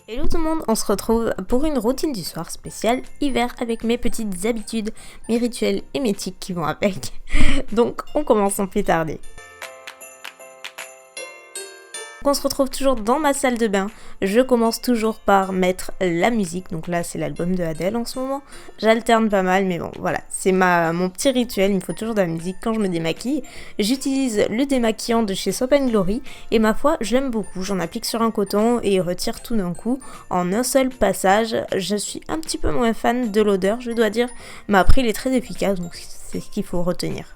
Hello tout le monde, on se retrouve pour une routine du soir spéciale hiver avec mes petites habitudes, mes rituels et mes tics qui vont avec. Donc on commence sans plus tarder. On se retrouve toujours dans ma salle de bain. Je commence toujours par mettre la musique. Donc là, c'est l'album de Adele en ce moment. J'alterne pas mal, mais bon, voilà. C'est mon petit rituel. Il me faut toujours de la musique quand je me démaquille. J'utilise le démaquillant de chez Soap & Glory. Et ma foi, je l'aime beaucoup. J'en applique sur un coton et il retire tout d'un coup en un seul passage. Je suis un petit peu moins fan de l'odeur, je dois dire. Mais après, il est très efficace, donc c'est ce qu'il faut retenir.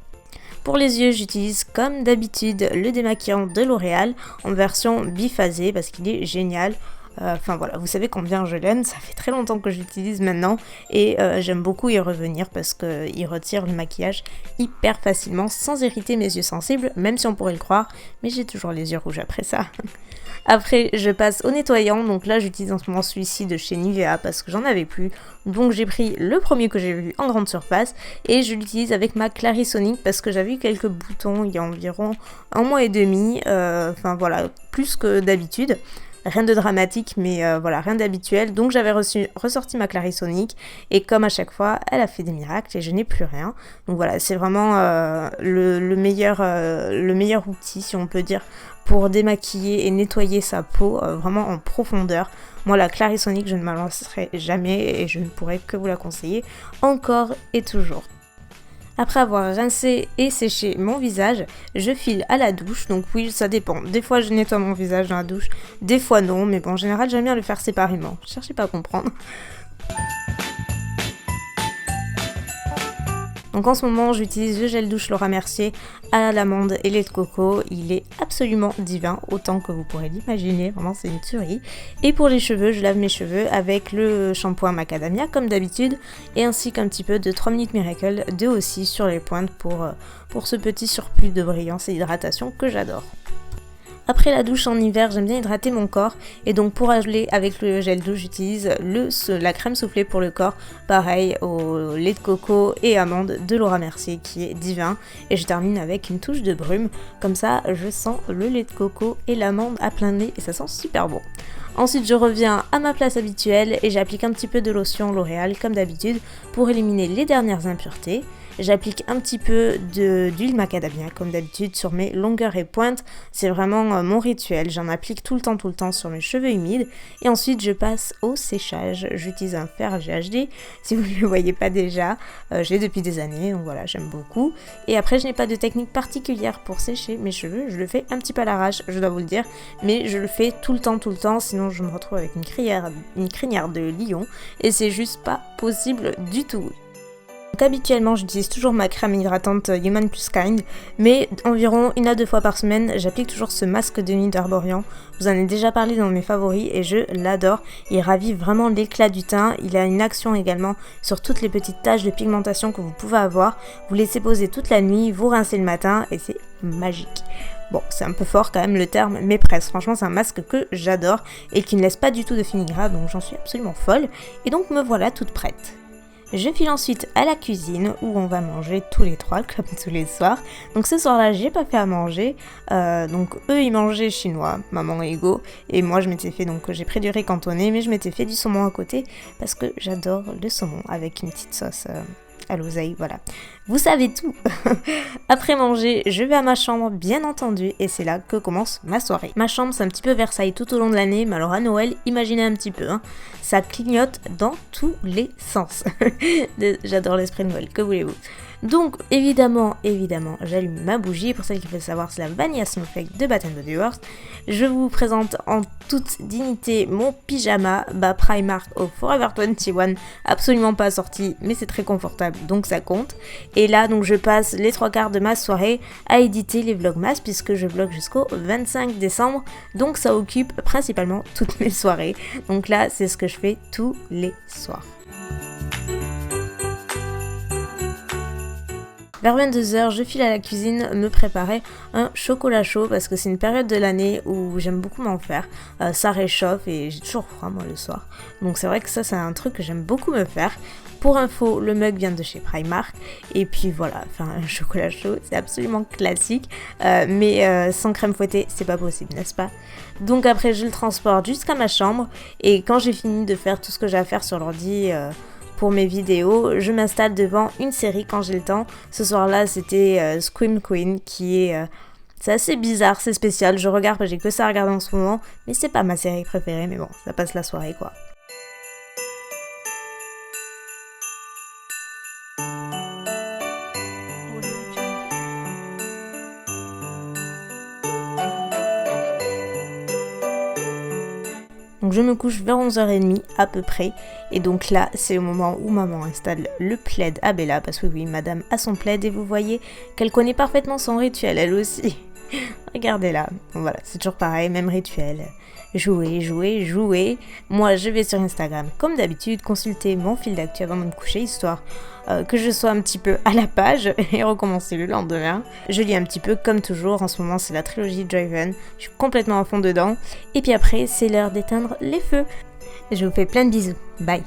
Pour les yeux, j'utilise comme d'habitude le démaquillant de L'Oréal en version biphasée parce qu'il est génial. Enfin voilà, vous savez combien je l'aime, ça fait très longtemps que je l'utilise maintenant et j'aime beaucoup y revenir parce qu'il retire le maquillage hyper facilement sans irriter mes yeux sensibles, même si on pourrait le croire, mais j'ai toujours les yeux rouges après ça. Après, je passe au nettoyant, donc là j'utilise en ce moment celui-ci de chez Nivea parce que j'en avais plus. Donc j'ai pris le premier que j'ai vu en grande surface et je l'utilise avec ma Clarisonic parce que j'avais eu quelques boutons il y a environ un mois et demi, enfin voilà, plus que d'habitude. Rien de dramatique, mais voilà, rien d'habituel. Donc j'avais ressorti ma Clarisonic et comme à chaque fois, elle a fait des miracles et je n'ai plus rien. Donc voilà, c'est vraiment le meilleur outil, si on peut dire, pour démaquiller et nettoyer sa peau vraiment en profondeur. Moi, la Clarisonic, je ne m'en lancerai jamais et je ne pourrais que vous la conseiller encore et toujours. Après avoir rincé et séché mon visage, je file à la douche. Donc oui, ça dépend. Des fois, je nettoie mon visage dans la douche, des fois non. Mais bon, en général, j'aime bien le faire séparément. Cherchez pas à comprendre. Donc en ce moment, j'utilise le gel douche Laura Mercier à l'amande et lait de coco. Il est absolument divin, autant que vous pourrez l'imaginer. Vraiment, c'est une tuerie. Et pour les cheveux, je lave mes cheveux avec le shampoing macadamia, comme d'habitude, et ainsi qu'un petit peu de 3 minutes Miracle de aussi sur les pointes pour ce petit surplus de brillance et d'hydratation que j'adore. Après la douche en hiver, j'aime bien hydrater mon corps et donc pour aller avec le gel douche, j'utilise la crème soufflée pour le corps, pareil au lait de coco et amande de Laura Mercier qui est divin et je termine avec une touche de brume, comme ça je sens le lait de coco et l'amande à plein nez et ça sent super bon. Ensuite je reviens à ma place habituelle et j'applique un petit peu de lotion L'Oréal comme d'habitude pour éliminer les dernières impuretés. J'applique un petit peu d'huile macadamia comme d'habitude sur mes longueurs et pointes, c'est vraiment mon rituel, j'en applique tout le temps sur mes cheveux humides et ensuite je passe au séchage. J'utilise un fer GHD, si vous ne le voyez pas déjà, je l'ai depuis des années, donc voilà, j'aime beaucoup. Et après je n'ai pas de technique particulière pour sécher mes cheveux, je le fais un petit peu à l'arrache, je dois vous le dire, mais je le fais tout le temps, sinon je me retrouve avec une crinière de lion et c'est juste pas possible du tout. Donc habituellement j'utilise toujours ma crème hydratante Human Plus Kind, mais environ 1 à 2 fois par semaine j'applique toujours ce masque de nuit d'Arborian. Je vous en ai déjà parlé dans mes favoris et je l'adore, il ravive vraiment l'éclat du teint, il a une action également sur toutes les petites taches de pigmentation que vous pouvez avoir. Vous laissez poser toute la nuit, vous rincez le matin et c'est magique. Bon, c'est un peu fort quand même le terme, mais presque. Franchement, c'est un masque que j'adore et qui ne laisse pas du tout de fini-gras, donc j'en suis absolument folle. Et donc me voilà toute prête. Je file ensuite à la cuisine où on va manger tous les trois comme tous les soirs. Donc ce soir-là, j'ai pas fait à manger. Donc eux, ils mangeaient chinois, maman et Hugo. Et moi, je m'étais fait, donc j'ai pris du riz cantonné, mais je m'étais fait du saumon à côté parce que j'adore le saumon avec une petite sauce à l'oseille, voilà. Vous savez tout. Après manger, je vais à ma chambre, bien entendu, et c'est là que commence ma soirée. Ma chambre, c'est un petit peu Versailles tout au long de l'année, mais alors à Noël, imaginez un petit peu, hein, ça clignote dans tous les sens. J'adore l'esprit de Noël, que voulez-vous. Donc évidemment, j'allume ma bougie, pour celle qui veut savoir, c'est la Vanilla Snowflake de Bath & Body Works. Je vous présente en toute dignité mon pyjama Primark au Forever 21, absolument pas sorti, mais c'est très confortable, donc ça compte. Et là, donc je passe les 3/4 de ma soirée à éditer les vlogmas, puisque je vlog jusqu'au 25 décembre, donc ça occupe principalement toutes mes soirées. Donc là, c'est ce que je fais tous les soirs. Vers 22h, je file à la cuisine me préparer un chocolat chaud parce que c'est une période de l'année où j'aime beaucoup m'en faire. Ça réchauffe et j'ai toujours froid moi le soir. Donc c'est vrai que ça c'est un truc que j'aime beaucoup me faire. Pour info, le mug vient de chez Primark. Et puis voilà, enfin un chocolat chaud, c'est absolument classique. Mais sans crème fouettée, c'est pas possible, n'est-ce pas? Donc après, je le transporte jusqu'à ma chambre. Et quand j'ai fini de faire tout ce que j'ai à faire sur l'ordi pour mes vidéos, je m'installe devant une série quand j'ai le temps. Ce soir-là, c'était Scream Queen qui est... c'est assez bizarre, c'est spécial. Je regarde, j'ai que ça à regarder en ce moment. Mais c'est pas ma série préférée, mais bon, ça passe la soirée quoi. Donc je me couche vers 11h30 à peu près. Et donc là, c'est le moment où maman installe le plaid à Bella. Parce que oui, madame a son plaid et vous voyez qu'elle connaît parfaitement son rituel, elle aussi. Regardez-la. Bon, voilà, c'est toujours pareil, même rituel. Jouer, jouer, jouer. Moi, je vais sur Instagram, comme d'habitude, consulter mon fil d'actu avant de me coucher, histoire que je sois un petit peu à la page et recommencer le lendemain. Je lis un petit peu, comme toujours. En ce moment, c'est la trilogie Driven. Je suis complètement à fond dedans. Et puis après, c'est l'heure d'éteindre les feux. Je vous fais plein de bisous. Bye.